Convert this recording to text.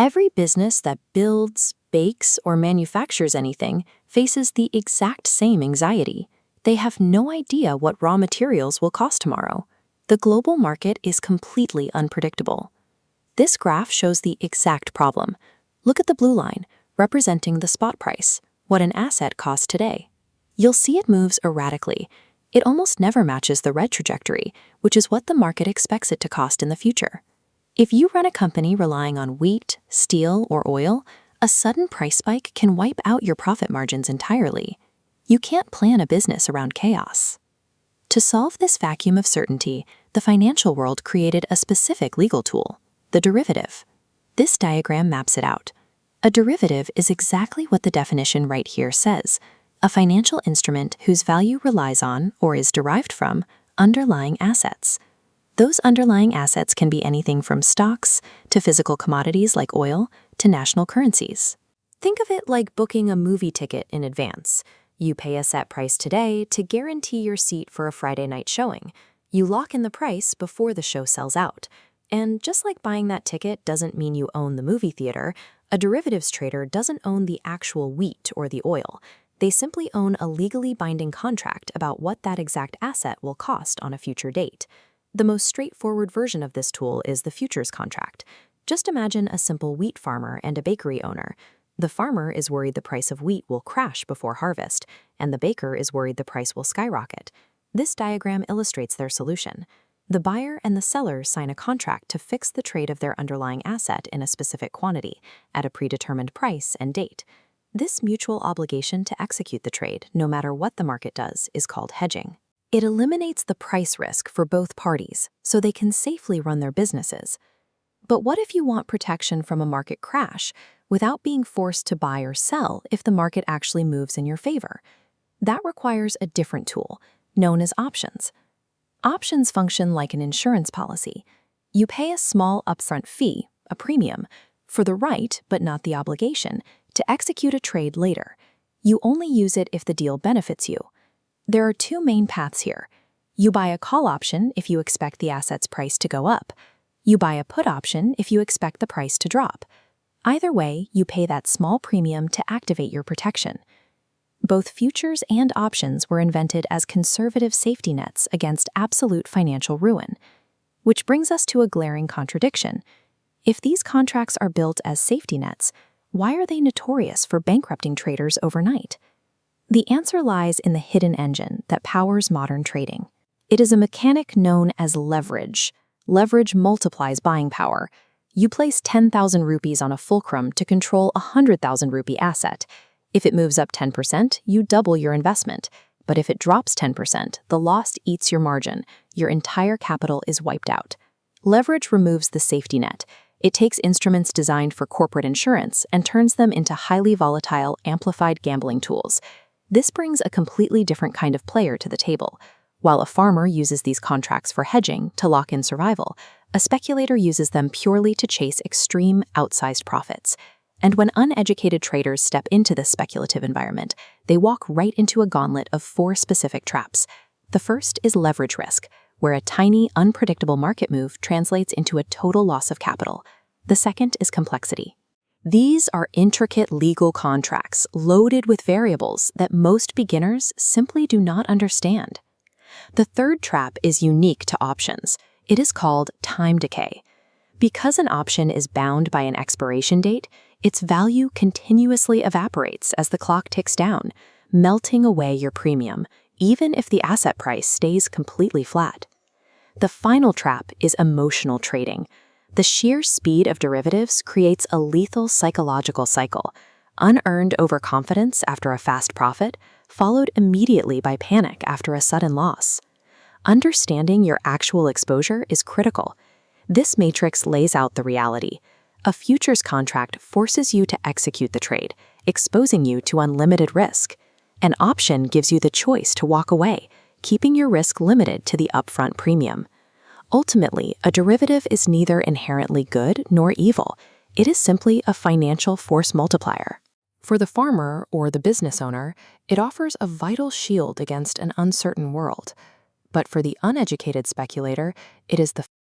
Every business that builds, bakes, or manufactures anything faces the exact same anxiety. They have no idea what raw materials will cost tomorrow. The global market is completely unpredictable. This graph shows the exact problem. Look at the blue line, representing the spot price, what an asset costs today. You'll see it moves erratically. It almost never matches the red trajectory, which is what the market expects it to cost in the future. If you run a company relying on wheat, steel, or oil, a sudden price spike can wipe out your profit margins entirely. You can't plan a business around chaos. To solve this vacuum of certainty, the financial world created a specific legal tool, the derivative. This diagram maps it out. A derivative is exactly what the definition right here says, a financial instrument whose value relies on, or is derived from, underlying assets. Those underlying assets can be anything from stocks to physical commodities like oil to national currencies. Think of it like booking a movie ticket in advance. You pay a set price today to guarantee your seat for a Friday night showing. You lock in the price before the show sells out. And just like buying that ticket doesn't mean you own the movie theater, a derivatives trader doesn't own the actual wheat or the oil. They simply own a legally binding contract about what that exact asset will cost on a future date. The most straightforward version of this tool is the futures contract. Just imagine a simple wheat farmer and a bakery owner. The farmer is worried the price of wheat will crash before harvest, and the baker is worried the price will skyrocket. This diagram illustrates their solution. The buyer and the seller sign a contract to fix the trade of their underlying asset in a specific quantity, at a predetermined price and date. This mutual obligation to execute the trade, no matter what the market does, is called hedging. It eliminates the price risk for both parties, so they can safely run their businesses. But what if you want protection from a market crash without being forced to buy or sell if the market actually moves in your favor? That requires a different tool, known as options. Options function like an insurance policy. You pay a small upfront fee, a premium, for the right, but not the obligation, to execute a trade later. You only use it if the deal benefits you. There are two main paths here. You buy a call option if you expect the asset's price to go up. You buy a put option if you expect the price to drop. Either way, you pay that small premium to activate your protection. Both futures and options were invented as conservative safety nets against absolute financial ruin. Which brings us to a glaring contradiction. If these contracts are built as safety nets, why are they notorious for bankrupting traders overnight? The answer lies in the hidden engine that powers modern trading. It is a mechanic known as leverage. Leverage multiplies buying power. You place 10,000 rupees on a fulcrum to control a 100,000 rupee asset. If it moves up 10%, you double your investment. But if it drops 10%, the loss eats your margin. Your entire capital is wiped out. Leverage removes the safety net. It takes instruments designed for corporate insurance and turns them into highly volatile, amplified gambling tools. This brings a completely different kind of player to the table. While a farmer uses these contracts for hedging to lock in survival, a speculator uses them purely to chase extreme, outsized profits. And when uneducated traders step into this speculative environment, they walk right into a gauntlet of 4 specific traps. The first is leverage risk, where a tiny, unpredictable market move translates into a total loss of capital. The second is complexity. These are intricate legal contracts loaded with variables that most beginners simply do not understand. The third trap is unique to options. It is called time decay. Because an option is bound by an expiration date, its value continuously evaporates as the clock ticks down, melting away your premium, even if the asset price stays completely flat. The final trap is emotional trading. The sheer speed of derivatives creates a lethal psychological cycle. Unearned overconfidence after a fast profit, followed immediately by panic after a sudden loss. Understanding your actual exposure is critical. This matrix lays out the reality. A futures contract forces you to execute the trade, exposing you to unlimited risk. An option gives you the choice to walk away, keeping your risk limited to the upfront premium. Ultimately, a derivative is neither inherently good nor evil. It is simply a financial force multiplier. For the farmer or the business owner, it offers a vital shield against an uncertain world. But for the uneducated speculator, it is the